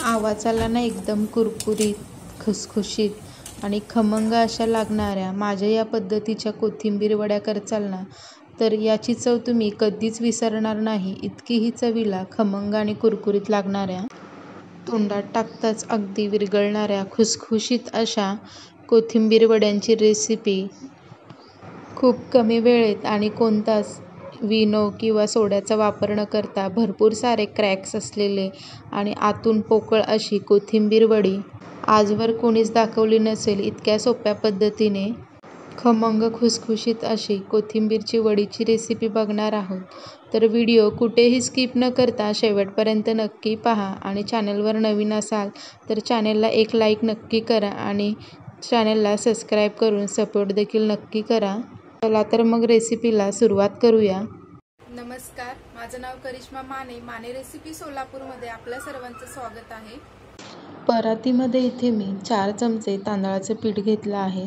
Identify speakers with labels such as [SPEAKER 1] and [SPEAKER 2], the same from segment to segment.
[SPEAKER 1] आवाजाला ना एकदम कुरकुरीत, खुसखुशीत आणि खमंग अशा लागणाऱ्या माझ्या या पद्धतीच्या कोथिंबीर वड्या करचाल ना, तर याची चव तुम्ही कधीच विसरणार नाही. इतकी ही चवीला खमंग आणि कुरकुरीत लागणाऱ्या, तोंडात टाकताच अगदी विरघळणाऱ्या खुसखुशीत अशा कोथिंबीर वड्यांची रेसिपी खूप कमी वेळेत आणि कोणताच विनो किंवा सोड्याचा वापर न करता भरपूर सारे क्रॅक्स असलेले आणि आतून पोकळ अशी कोथिंबीर वडी आजवर कोणीच दाखवली नसेल इतक्या सोप्या पद्धतीने खमंग खुसखुशीत अशी कोथिंबीरची वडीची रेसिपी बघणार आहोत. तर व्हिडिओ कुठेही स्किप न करता शेवटपर्यंत नक्की पहा आणि चॅनलवर नवीन असाल तर चॅनलला एक लाईक नक्की करा आणि चॅनलला सबस्क्राईब करून सपोर्ट देखील नक्की करा. चला तर मग रेसिपीला सुरुवात करूया.
[SPEAKER 2] नमस्कार, माझं नाव करिश्मा माने. माने रेसिपी सोलापूरमध्ये आपल्या सर्वांचं स्वागत आहे.
[SPEAKER 1] परातीमध्ये इथे मी 4 चमचे तांदळाचं पीठ घेतलं आहे.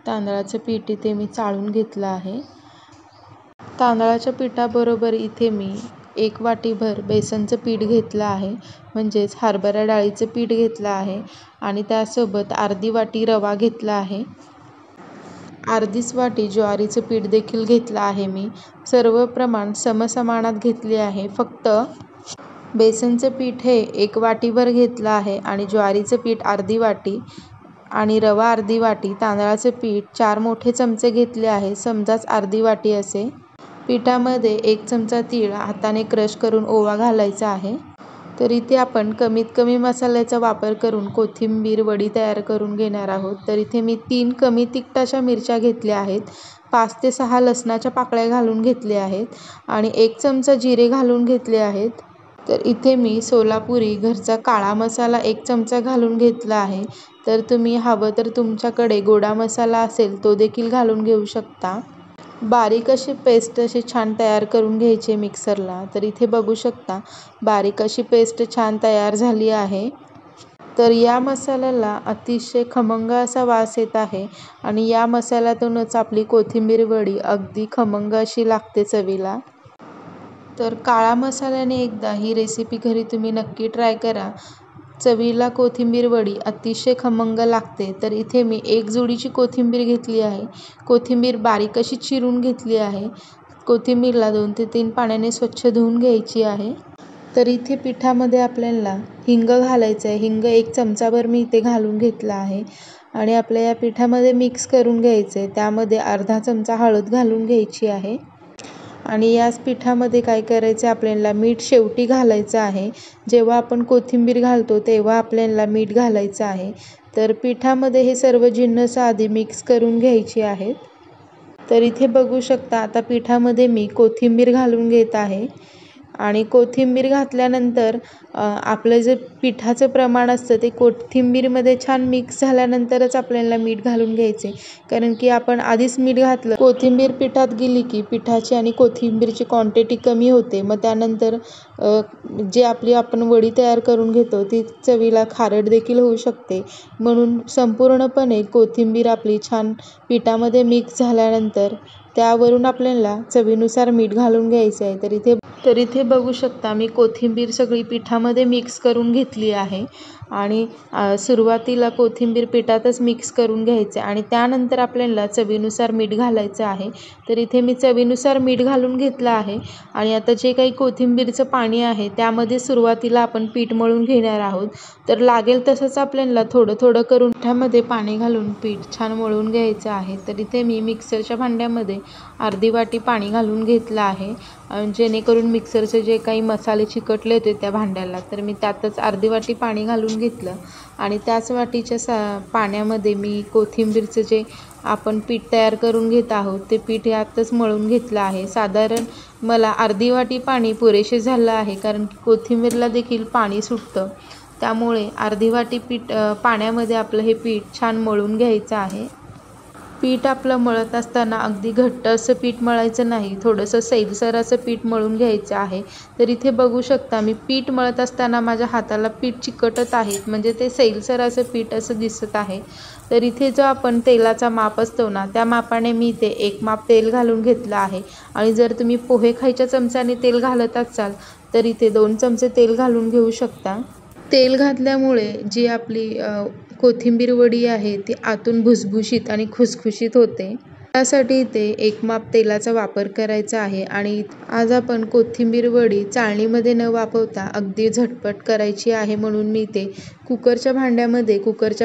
[SPEAKER 1] तांदळाचं पीठ इथे मी चाळून घेतलं आहे. तांदळाच्या पिठाबरोबर इथे मी 1 वाटीभर बेसनचं पीठ घेतलं आहे, म्हणजेच हरभरा डाळीचं पीठ घेतलं आहे आणि त्यासोबत अर्धी वाटी रवा घेतला आहे. अर्धीच वाटी ज्वारीचं पीठ देखील घेतलं आहे. मी सर्व प्रमाण समप्रमाणात घेतले आहे. फक्त बेसनचं पीठ हे 1 वाटीभर घेतलं आहे आणि ज्वारीचं पीठ अर्धी वाटी आणि रवा अर्धी वाटी, तांदळाचं पीठ 4 मोठे चमचे घेतले आहे, समजाच अर्धी वाटी असे. पिठामध्ये 1 चमचा तीळ हाताने क्रश करून ओवा घालायचा आहे. तर इथे आपण कमीत कमी मसाल्याचा वापर करून कोथिंबीर वडी तयार करून घेणार आहोत. तर इथे मी 3 कमी तिखटाच्या मिरच्या घेतल्या आहेत, 5 ते 6 लसणाच्या पाकळ्या घालून घेतल्या आहेत आणि 1 चमचा जिरे घालून घेतले आहेत. तर इथे मी सोलापुरी घरचा काळा मसाला 1 चमचा घालून घेतला आहे. तर तुम्ही हवं तर तुमच्याकडे गोडा मसाला असेल तो देखील घालून घेऊ शकता. बारीक अशी पेस्ट अशी छान तयार करून घ्यायची मिक्सरला. तर इथे बघू शकता बारीक अशी पेस्ट छान तयार झाली आहे. तर या मसाल्याला अतिशय खमंग असा वास येत आहे आणि या मसाल्यातूनच आपली कोथिंबीर वडी अगदी खमंग अशी लागते चवीला. तर काळा मसाल्याने एकदा ही रेसिपी घरी तुम्ही नक्की ट्राय करा. चवीला कोथिंबीर वडी अतिशय खमंग लागते. तर इथे मी 1 जुडीची कोथिंबीर घेतली आहे. कोथिंबीर बारीक अशी चिरून घेतली आहे. कोथिंबीरला 2 ते 3 पाण्याने स्वच्छ धुवून घ्यायची आहे. तर इथे पिठामध्ये आपल्याला हिंग घालायचं आहे. हिंग 1 चमचाभर मी इथे घालून घेतला आहे आणि आपल्या या पिठामध्ये मिक्स करून घ्यायचं आहे. त्यामध्ये अर्धा चमचा हळद घालून घ्यायची आहे आणि याच पिठामध्ये काय करायचं आहे, आपल्याला मीठ शेवटी घालायचं आहे. जेव्हा आपण कोथिंबीर घालतो तेव्हा आपल्याला मीठ घालायचं आहे. तर पिठामध्ये हे सर्व जिन्नस आधी मिक्स करून घ्यायची आहेत. तर इथे बघू शकता आता पिठामध्ये मी कोथिंबीर घालून घेत आहे आणि कोथिंबीर घातल्यानंतर आपलं जे पिठाचं प्रमाण असतं ते कोथिंबीरमध्ये छान मिक्स झाल्यानंतरच आपल्याला मीठ घालून घ्यायचे, कारण की आपण आधीच मीठ घातलं कोथिंबीर पिठात गेली की पिठाची आणि कोथिंबीरची क्वांटिटी कमी होते. मग त्यानंतर जे आपली आपण वडी तयार करून घेतो ती चवीला खारट देखील होऊ शकते. म्हणून संपूर्णपणे कोथिंबीर आपली छान पिठामध्ये मिक्स झाल्यानंतर त्यावरून आपल्याला चवीनुसार मीठ घालून घ्यायचं आहे. तर इथे बघू शकता मी कोथिंबीर सगळी पिठामध्ये मिक्स करून घेतली आहे आणि सुरुवातीला कोथिंबीर पिठातच मिक्स करून घ्यायचं आणि त्यानंतर आपल्याला चवीनुसार मीठ घालायचं आहे. तर इथे मी चवीनुसार मीठ घालून घेतलं आहे आणि आता जे काही कोथिंबीरचं पाणी आहे त्यामध्ये सुरुवातीला आपण पीठ मळून घेणार आहोत. तर लागेल तसंच आपल्याला थोडं थोडं करून पिठामध्ये पाणी घालून पीठ छान मळून घ्यायचं आहे. तर इथे मी मिक्सरच्या भांड्यामध्ये अर्धी वाटी पाणी घालून घेतलं आहे, जेणेकरून मिक्सरचे जे काही मसाले चिकटले होते त्या भांड्याला, तर मी त्यातच अर्धी वाटी पाणी घालून घेतलं आणि त्याच वाटीच्या पाण्यामध्ये मी कोथिंबीरचं जे आपण पीठ तयार करून घेत आहोत ते पीठ यातच मळून घेतलं आहे. साधारण मला अर्धी वाटी पाणी पुरेसे झालं आहे, कारण की कोथिंबीरला देखील पाणी सुटतं. त्यामुळे अर्धी वाटी पाण्यामध्ये आपलं हे पीठ छान मळून घ्यायचं आहे. पीठ आपलं मळत असताना अगदी घट्ट असं पीठ मळायचं नाही, थोडंसं सैलसर असं पीठ मळून घ्यायचं आहे. तर इथे बघू शकता मी पीठ मळत असताना माझ्या हाताला पीठ चिकटत आहे, म्हणजे ते सैलसर असं पीठ असं दिसत आहे. तर इथे जो आपण तेलाचा माप असतो ना त्या मापाने मी इथे 1 माप तेल घालून घेतलं आहे आणि जर तुम्ही पोहे खायच्या चमच्याने तेल घालत असाल तर इथे 2 चमचे तेल घालून घेऊ शकता. तेल घातल्यामुळे जी आपली कोथिंबीर वडी आहे ती आतून भुसभुशीत आणि खुसखुशीत होते। त्यासाठी इथे एक माप तेलाचा वापर करायचा आहे आणि आज आपण कोथिंबीर वडी चाळणीमध्ये न वापरता अगदी झटपट करायची आहे, म्हणून मी इथे कुकरच्या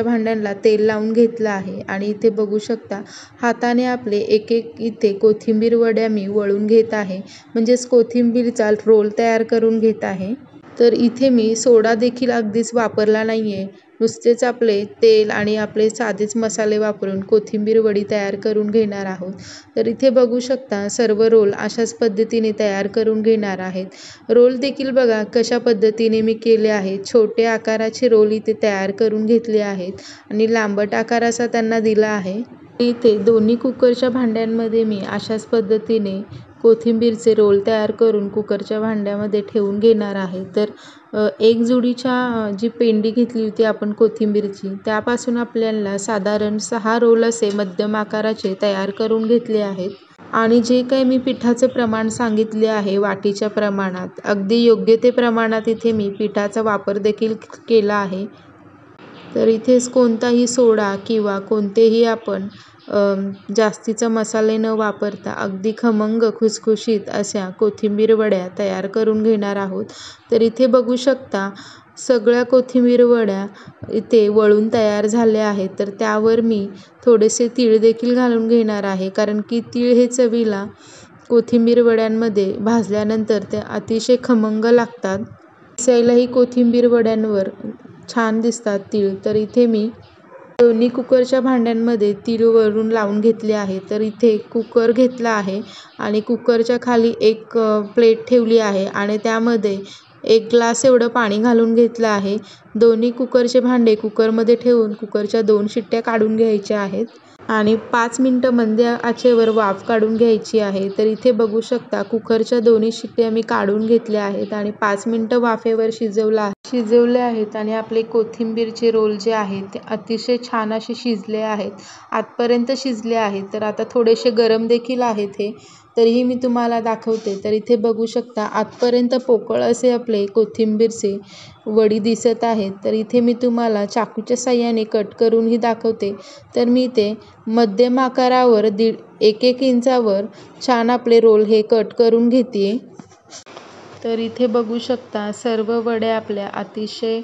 [SPEAKER 1] भांड्यांना तेल लावून घेतलं आहे आणि इथे बघू शकता हाताने आपले एक एक इथे कोथिंबीर वड्या मी वळून घेत आहे, म्हणजेच कोथिंबीरचा रोल तयार करून घेत आहे। तर इथे मी सोडा देखील अगदीच वापरला नाहीये, नुसतेच आपले तेल आणि आपले साधेच मसाले वापरून कोथिंबीर वडी तयार करून घेणार आहोत। तर इथे बघू शकता सर्व रोल अशाच पद्धतीने तयार करून घेणार आहेत। रोल देखील बघा कशा पद्धतीने मी केले आहेत। छोटे आकाराचे रोल इथे तयार करून घेतले आहेत आणि लांबट आकार असा त्यांना दिला आहे। इथे दोन्ही कुकरच्या भांड्यांमध्ये मी अशाच पद्धतीने कोथिंबीरचे रोल तयार करून कुकरच्या भांड्यामध्ये ठेवून घेणार आहे। तर एक जुडीच्या जी पेंडी घेतली होती आपण कोथिंबीरची, त्यापासून आपल्याला साधारण 6 रोल असे मध्यम आकाराचे तयार करून घेतले आहेत। आणि जे काही मी पिठाचं प्रमाण सांगितले आहे वाटीच्या प्रमाणात, अगदी योग्य ते प्रमाणात इथे मी पिठाचा वापर देखील केला आहे। तर इथेच कोणताही सोडा किंवा कोणतेही आपण जास्तीचा मसाले न वापरता अगदी खमंग खुसखुशीत अशा कोथिंबीर वड्या तयार करून घेणार आहोत। तर इथे बघू शकता सगळ्या कोथिंबीर वड्या इथे वळून तयार झाल्या आहेत। तर त्यावर मी थोडेसे तीळ देखील घालून घेणार आहे, कारण की तीळ हे चवीला कोथिंबीर वड्यांमध्ये भाजल्यानंतर ते अतिशय खमंग लागतात। दिसायलाही कोथिंबीर वड्यांवर छान दिसतात तीळ। तर इथे मी दोन्ही कुकरच्या भांड्यांमध्ये तीळ वरून लावून घेतले आहे। तर इथे कुकर घेतला आहे आणि कुकरच्या खाली एक प्लेट ठेवली आहे आणि त्यामध्ये 1 ग्लास एवढं पाणी घालून घेतलं आहे। दोन्ही कुकरचे भांडे कुकरमध्ये ठेवून कुकरच्या 2 शिट्ट्या काढून घ्यायच्या आहेत आणि 5 मिनिटं मंद आचेवर वाफ काढून घ्यायची आहे। तर इथे बघू शकता कुकरच्या दोन्ही शिट्ट्या मी काढून घेतल्या आहेत आणि 5 मिनिटं वाफेवर शिजवले आहेत आणि आपले कोथिंबीरचे रोल जे आहेत ते अतिशय छान असे शिजले आहेत, आतपर्यंत शिजले आहेत। तर आता थोडेसे गरम देखील आहेत हे, तरीही मी तुम्हाला दाखवते। तर इथे बघू शकता आतपर्यंत पोकळ असे आपले कोथिंबीरचे वडी दिसत आहेत। तर इथे मी तुम्हाला चाकूच्या साहाय्याने कट करूनही दाखवते। तर मी इथे मध्यम आकारावर 1-1 इंचावर छान आपले रोल हे कट करून घेते। तर इथे बघू शकता सर्व वड्या आपल्या अतिशय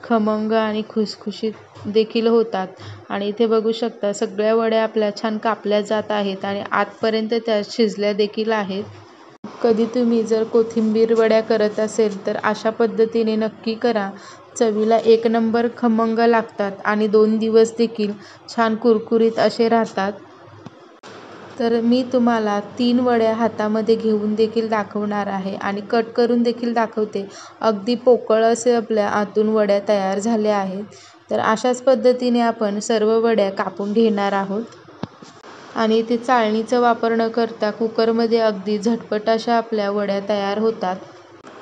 [SPEAKER 1] खमंग आणि खुसखुशीत देखील होतात आणि इथे बघू शकता सगळ्या वड्या आपल्या छान कापल्या जात आहेत आणि आतपर्यंत त्या शिजल्या देखील आहेत। कधी तुम्ही जर कोथिंबीर वड्या करत असेल तर अशा पद्धतीने नक्की करा, चवीला 1 नंबर खमंग लागतात आणि 2 दिवस देखील छान कुरकुरीत असे राहतात। तर मी तुम्हाला 3 वड्या हातामध्ये घेऊन देखील दाखवणार आहे आणि कट करून देखील दाखवते। अगदी पोकळ असे आपल्या आतून वड्या तयार झाल्या आहेत। तर अशाच पद्धतीने आपण सर्व वड्या कापून घेणार आहोत आणि इथे चाळणीचा वापर न करता कुकरमध्ये अगदी झटपट अशा आपल्या वड्या तयार होतात।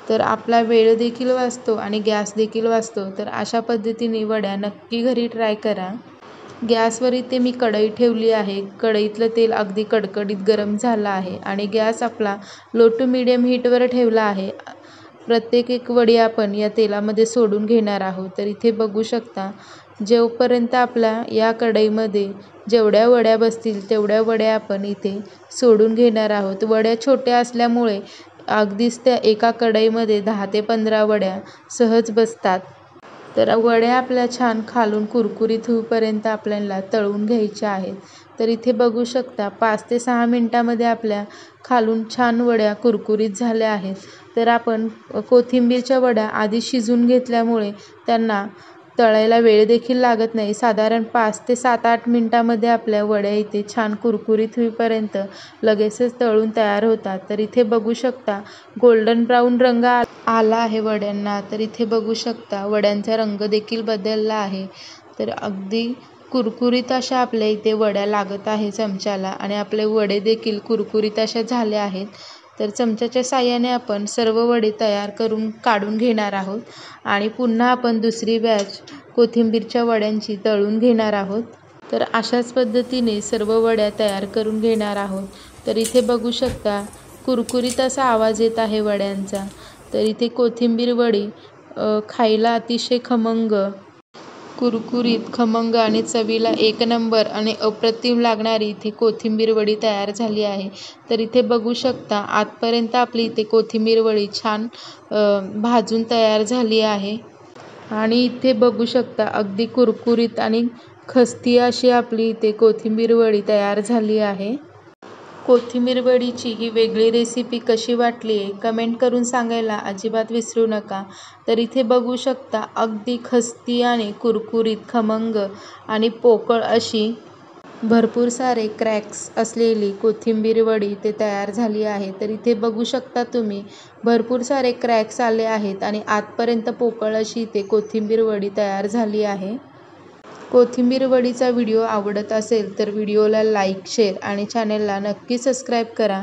[SPEAKER 1] तर आपला वेळ देखील वाचतो आणि गॅस देखील वाचतो। तर अशा पद्धतीने वड्या नक्की घरी ट्राय करा। गॅसवर इथे मी कढई ठेवली आहे, कढईतलं तेल अगदी कडकडीत गरम झालं आहे आणि गॅस आपला लो टू मीडियम हीटवर ठेवला आहे। प्रत्येक एक वडी आपण या तेलामध्ये सोडून घेणार आहोत। तर इथे बघू शकता जोपर्यंत आपल्या या कढईमध्ये जेवढ्या वड्या बसतील तेवढ्या वड्या आपण इथे सोडून घेणार आहोत। वड्या छोट्या असल्यामुळे अगदीच त्या एका कढईमध्ये 10 ते 15 वड्या सहज बसतात। तर वड्या आपल्या छान खालून कुरकुरीत होईपर्यंत आपल्याला तळून घ्यायच्या आहेत। तर इथे बघू शकता 5 ते 6 मिनिटांमध्ये आपल्या खालून छान वड्या कुरकुरीत झाल्या आहेत। तर आपण कोथिंबीरच्या वड्या आधी शिजून घेतल्यामुळे त्यांना तळायला वेळ देखील लागत नाही। साधारण 5 ते 7-8 मिनिटांमध्ये आपल्या वड्या इथे छान कुरकुरीत होईपर्यंत लगेचच तळून तयार होतात। तर इथे बघू शकता गोल्डन ब्राऊन रंग आला आहे वड्यांना। तर इथे बघू शकता वड्यांचा रंग देखील बदलला आहे। तर अगदी कुरकुरीत अशा आपल्या इथे वड्या लागत आहे चमच्याला आणि आपले वडे देखील कुरकुरीत अशा झाले आहेत। तर चमच्याच्या साहाय्याने आपण सर्व वडे तयार करून काढून घेणार आहोत आणि पुन्हा आपण दुसरी बॅच कोथिंबीरच्या वड्यांची तळून घेणार आहोत। तर अशाच पद्धतीने सर्व वड्या तयार करून घेणार आहोत। तर इथे बघू शकता कुरकुरीत असा आवाज येत आहे वड्यांचा। तर इथे कोथिंबीर वडी खायला अतिशय खमंग, कुरकुरीत, खमंग आणि चवीला एक नंबर आणि अप्रतिम लागणारी इथे कोथिंबीर वडी तयार झाली आहे. तर इथे बघू शकता आतपर्यंत आपली इथे कोथिंबीर वडी छान भाजून तयार झाली आहे. आणि इथे बघू शकता अगदी कुरकुरीत आणि खस्ती अशी आपली इथे कोथिंबीर वडी तयार झाली आहे. कोथिंबीर वडीची ही वेगळी रेसिपी कशी वाटली आहे कमेंट करून सांगायला अजिबात विसरू नका. तर इथे बघू शकता अगदी खस्ती आणि कुरकुरीत, खमंग आणि पोकळ अशी भरपूर सारे क्रॅक्स असलेली कोथिंबीर वडी इथे तयार झाली आहे. तर इथे बघू शकता तुम्ही भरपूर सारे क्रॅक्स आले आहेत आणि आतपर्यंत पोकळ अशी इथे कोथिंबीर वडी तयार झाली आहे. कोथिंबीर वडीचा व्हिडिओ आवडत असेल तर व्हिडिओला लाईक, शेअर आणि चॅनेलला नक्की सबस्क्राईब करा.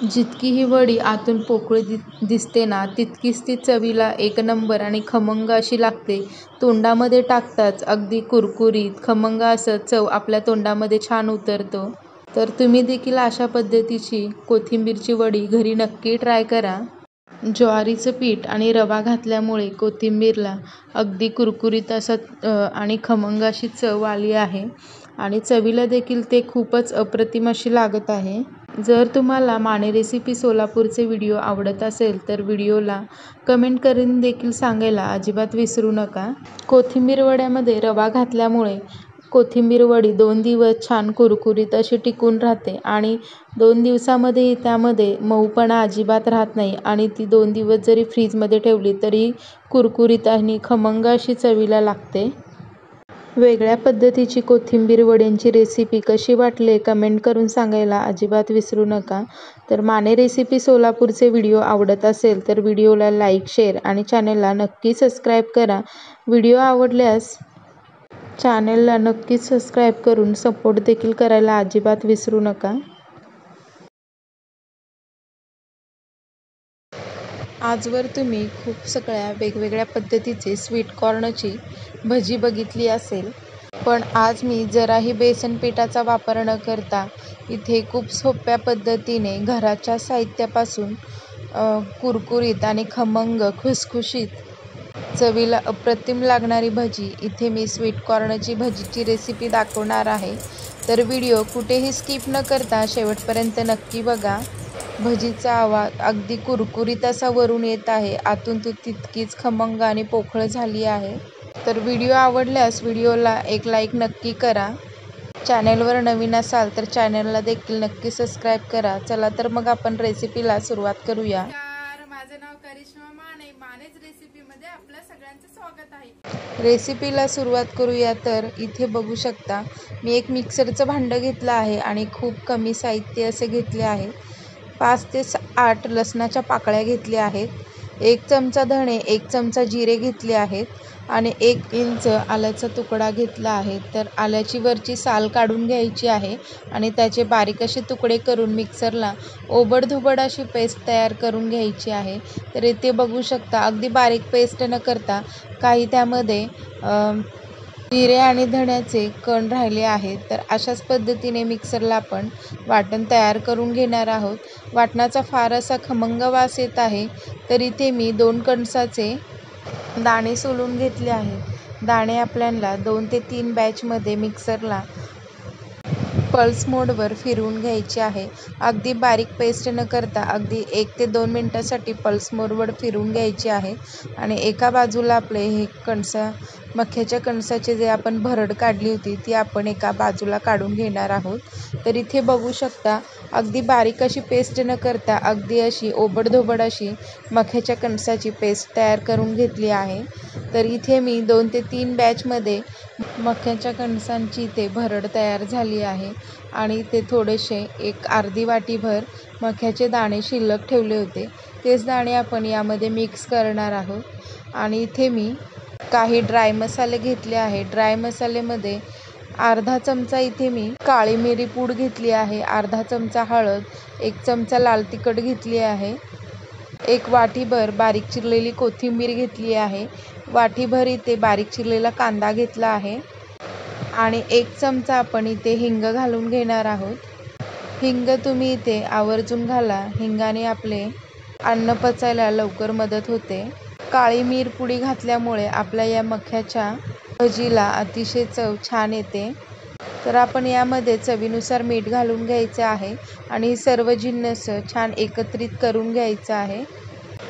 [SPEAKER 1] जितकी ही वडी आतून पोकळी दिसते ना तितकीच ती चवीला एक नंबर आणि खमंग अशी लागते. तोंडामध्ये टाकताच अगदी कुरकुरीत, खमंग असं चव आपल्या तोंडामध्ये छान उतरतो. तर तुम्ही देखील अशा पद्धतीची कोथिंबीरची वडी घरी नक्की ट्राय करा. ज्वारीचं पीठ आणि रवा घातल्यामुळे कोथिंबीरला अगदी कुरकुरीत असं आणि खमंग अशी चव आली आहे आणि चवीला देखील ते खूपच अप्रतिम अशी लागत आहे. जर तुम्हाला माने रेसिपी सोलापूरचे व्हिडिओ आवडत असेल तर व्हिडिओला कमेंट करून देखील सांगायला अजिबात विसरू नका. कोथिंबीर वड्यामध्ये रवा घातल्यामुळे कोथिंबीर वडी 2 दिवस छान कुरकुरीत अशी टिकून राहते आणि 2 दिवसामध्ये त्यामध्ये मऊपणा अजिबात राहत नाही आणि ती 2 दिवस जरी फ्रीजमध्ये ठेवली तरी कुरकुरीत आणि खमंग अशी चवीला लागते. वेगळ्या पद्धतीची कोथिंबीर वड्यांची रेसिपी कशी वाटली कमेंट करून सांगायला अजिबात विसरू नका. तर माने रेसिपी सोलापूरचे व्हिडिओ आवडत असेल तर व्हिडिओला लाईक, शेअर आणि चॅनेलला नक्की सबस्क्राईब करा. व्हिडिओ आवडल्यास चॅनेलला नक्कीच सबस्क्राईब करून सपोर्ट देखील करायला अजिबात विसरू नका. आजवर तुम्ही खूप सगळ्या वेगवेगळ्या पद्धतीचे स्वीट कॉर्नची भजी बघितली असेल, पण आज मी जराही बेसन पिठाचा वापर न करता इथे खूप सोप्या पद्धतीने घराच्या साहित्यापासून कुरकुरीत आणि खमंग, खुसखुशीत, चवीला अप्रतिम लागणारी भजी इथे मी स्वीट कॉर्नची भजीची रेसिपी दाखवणार आहे. तर व्हिडिओ कुठेही स्किप न करता शेवटपर्यंत नक्की बघा. भजीचा आवाज अगदी कुरकुरीत असा वरून येत आहे, आतून ती तितकीच खमंग आणि पोकळ झाली आहे. तर व्हिडिओ आवडल्यास व्हिडिओला एक लाईक नक्की करा. चॅनेलवर नवीन असाल तर चॅनेलला देखील नक्की सबस्क्राईब करा. चला तर मग आपण रेसिपीला सुरुवात करूया.
[SPEAKER 2] माझं नाव करिश्मा माने, मानेच रेसिपीमध्ये आपलं सगळ्यांचं स्वागत आहे.
[SPEAKER 1] रेसिपीला सुरुवात करूया. तर इथे बघू शकता मी एक मिक्सरचं भांडं घेतलं आहे आणि खूप कमी साहित्य असे घेतले आहे. 5 ते 8 लसणाच्या पाकळ्या घेतल्या आहेत. 1 चमचा धणे, 1 चमचा जिरे घेतले आहेत आणि 1 इंच आल्याचा तुकडा घेतला आहे. तर आल्याची वरची साल काढून घ्यायची आहे आणि त्याचे बारीक असे तुकडे करून मिक्सरला ओबडधोबड अशी पेस्ट तयार करून घ्यायची आहे. तर इथे बघू शकता अगदी बारीक पेस्ट न करता काही त्यामध्ये जिरे आणि धण्याचे कण राहिले आहेत. तर अशाच पद्धतीने मिक्सरला आपण वाटण तयार करून घेणार आहोत. वाटणाचा फार असा खमंग वास येत आहे. तर इथे मी 2 कणसाचे दाणे सोलून घेतले आहेत. दाणे आपल्याला 2 ते 3 बॅचमध्ये मिक्सरला पल्स मोडवर फिरवून घ्यायचे आहे. अगदी बारीक पेस्ट न करता अगदी 1 ते 2 मिनिटासाठी पल्स मोडवर फिरवून घ्यायचे आहे. आणि एका बाजूला आपले हे मक्याच्या कणसाचे जे आपण भरड काढली होती ती आपण एका बाजूला काढून घेणार आहोत. तर इथे बघू शकता अगदी बारीक अशी पेस्ट न करता अगदी अशी ओबडधोबड अशी मक्याच्या कणसाची पेस्ट तयार करून घेतली आहे. तर इथे मी 2 ते 3 बॅचमध्ये मक्याच्या कणसांची इथे भरड तयार झाली आहे आणि ते थोडेसे एक अर्धी वाटीभर मक्याचे दाणे शिल्लक ठेवले होते. तेच दाणे आपण यामध्ये मिक्स करणार आहोत. आणि इथे मी काही ड्राय मसाले घेतले आहे. ड्राय मसाल्यामध्ये अर्धा चमचा इथे मी काळी मिरी पूड घेतली आहे, अर्धा चमचा हळद, 1 चमचा लाल तिखट घेतली आहे, 1 वाटीभर बारीक चिरलेली कोथिंबीर घेतली आहे, वाटीभर इथे बारीक चिरलेला कांदा घेतला आहे आणि 1 चमचा आपण इथे हिंग घालून घेणार आहोत. हिंग तुम्ही इथे आवर्जून घाला. हिंगाने आपले अन्न पचायला लवकर मदत होते. काळी मिरपुडी घातल्यामुळे आपल्या या मक्याच्या भजीला अतिशय चव छान येते. तर आपण यामध्ये चवीनुसार मीठ घालून घ्यायचे आहे आणि सर्व जिन्नस छान एकत्रित करून घ्यायचं आहे.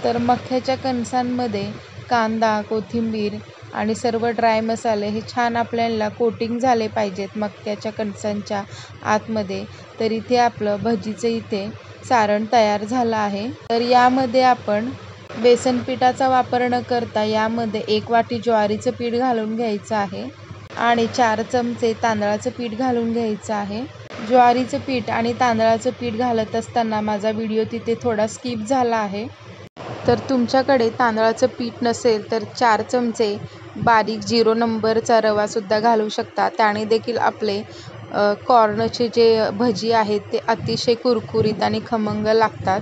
[SPEAKER 1] तर मक्याच्या कणसांमध्ये कांदा, कोथिंबीर आणि सर्व ड्राय मसाले हे छान आपल्याला कोटिंग झाले पाहिजेत मक्याच्या कणसांच्या आतमध्ये. तर इथे आपलं भजीचं इथे सारण तयार झालं आहे. तर यामध्ये आपण बेसन पिठाचा वापर न करता यामध्ये 1 वाटी ज्वारीचं पीठ घालून घ्यायचं आहे आणि 4 चमचे तांदळाचं पीठ घालून घ्यायचं आहे. ज्वारीचं पीठ आणि तांदळाचं पीठ घालत असताना माझा व्हिडिओ तिथे थोडा स्किप झाला आहे. तर तुमच्याकडे तांदळाचं पीठ नसेल तर 4 चमचे बारीक 0 नंबरचा रवासुद्धा घालू शकता. त्याने देखील आपले कॉर्नचे जे भजी आहेत ते अतिशय कुरकुरीत आणि खमंग लागतात.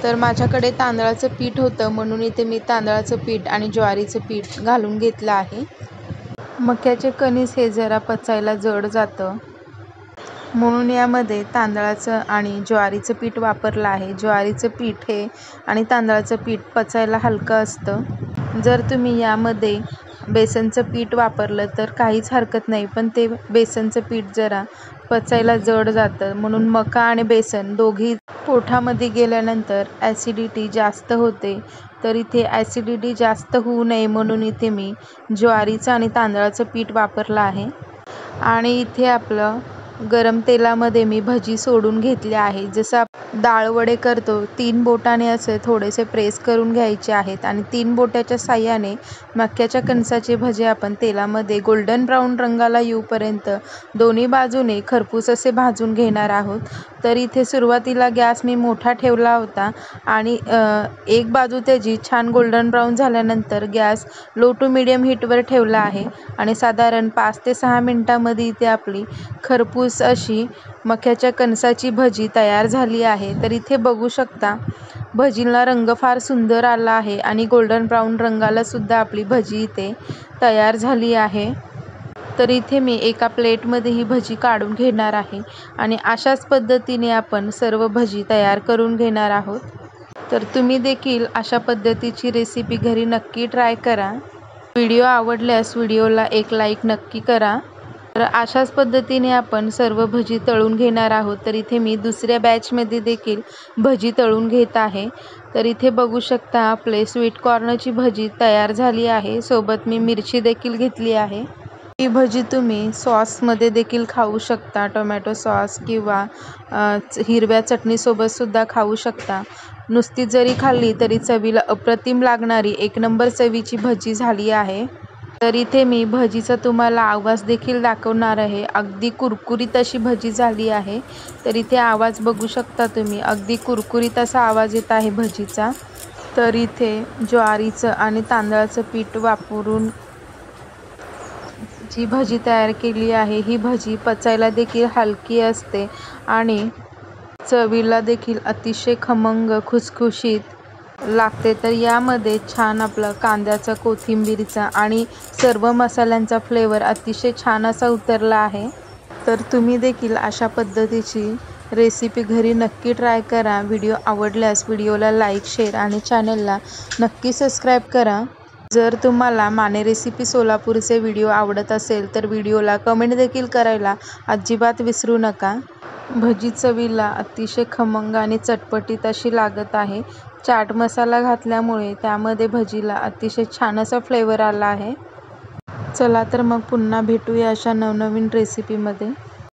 [SPEAKER 1] तर माझ्याकडे तांदळाचं पीठ होतं म्हणून इथे मी तांदळाचं पीठ आणि ज्वारीचं पीठ घालून घेतलं आहे. मक्याचे कणीस हे जरा पचायला जड जातं म्हणून यामध्ये तांदळाचं आणि ज्वारीचं पीठ वापरलं आहे. ज्वारीचं पीठ हे आणि तांदळाचं पीठ पचायला हलकं असतं. जर तुम्ही यामध्ये बेसनचं पीठ वापरलं तर काहीच हरकत नाही, पण ते बेसनचं पीठ जरा पचायला जड जातं म्हणून मका आणि बेसन दोघी पोटामध्ये गेल्यानंतर ॲसिडिटी जास्त होते. तर इथे ॲसिडिटी जास्त होऊ नये म्हणून इथे मी ज्वारीचं आणि तांदळाचं पीठ वापरलं आहे. आणि इथे आपलं गरम तेलामध्ये मी भजी सोडून घेतले आहे. जसं डाळ वडे करतो 3 बोटाने असे थोडेसे प्रेस करून घ्यायचे आहेत आणि 3 बोटाच्या साह्याने मक्याच्या कणसाचे भजे आपण तेलामध्ये गोल्डन ब्राऊन रंगाला येऊपर्यंत दोन्ही बाजूने खरपूस असे भाजून घेणार आहोत. तर इथे सुरुवातीला गॅस मी मोठा ठेवला होता आणि एक बाजू त्याची छान गोल्डन ब्राऊन झाल्यानंतर गॅस लो टू मीडियम हीटवर ठेवला आहे आणि साधारण 5 ते 6 मिनिटांमध्ये इथे आपली खरपूस अशी मक्याच्या कणसाची भजी तयार झाली आहे. तर इथे बघू शकता भजीला रंग फार सुंदर आला आहे आणि गोल्डन ब्राऊन रंगाला सुद्धा आपली भजी इथे तयार झाली आहे. तर इथे मी एका प्लेटमध्ये ही भजी काढून घेणार आहे आणि अशाच पद्धतीने आपण सर्व भजी तयार करून घेणार आहोत. तर तुम्ही देखील अशा पद्धतीची रेसिपी घरी नक्की ट्राय करा. व्हिडिओ आवडल्यास व्हिडिओला एक लाईक नक्की करा. तर अशाच पद्धतीने आपण सर्व भजी तळून घेणार आहोत. तर इथे मी दुसऱ्या बॅचमध्ये देखील भजी तळून घेत आहे. तर इथे बघू शकता आपले स्वीट कॉर्नची भजी तयार झाली आहे. सोबत मी मिरची देखील घेतली आहे. ही भजी तुम्ही सॉसमध्ये देखील खाऊ शकता. टोमॅटो सॉस किंवा हिरव्या चटणीसोबत सुद्धा खाऊ शकता. नुसती जरी खाल्ली तरी चवीला अप्रतिम लागणारी 1 नंबर चवीची भजी झाली आहे. तर इथे मी भजीचा तुम्हाला आवाज देखील दाखवणार आहे. अगदी कुरकुरीत अशी भजी झाली आहे. तर इथे आवाज बघू शकता तुम्ही, अगदी कुरकुरीत असा आवाज येत आहे भजीचा. तर इथे ज्वारीचं आणि तांदळाचं पीठ वापरून जी भजी तयार केली आहे ही भजी पचायला देखील हलकी असते आणि चवीला देखील अतिशय खमंग खुसखुशीत लागते. तर यामध्ये छान आपलं कांद्याचा, कोथिंबीरचा आणि सर्व मसाल्यांचा फ्लेवर अतिशय छान असा उतरला आहे. तर तुम्ही देखील अशा पद्धतीची रेसिपी घरी नक्की ट्राय करा. व्हिडिओ आवडल्यास व्हिडिओला लाईक, शेअर आणि चॅनलला नक्की सबस्क्राईब करा. जर तुम्हाला माने रेसिपी सोलापूरचे व्हिडिओ आवडत असेल तर व्हिडिओला कमेंट देखील करायला अजिबात विसरू नका. भजी चवीला अतिशय खमंग आणि चटपटीत अशी लागत आहे. चाट मसाला घातल्यामुळे त्यामध्ये भजीला अतिशय छान असा फ्लेवर आला आहे. चला तर मग पुन्हा भेटूया अशा नवनवीन रेसिपीमध्ये.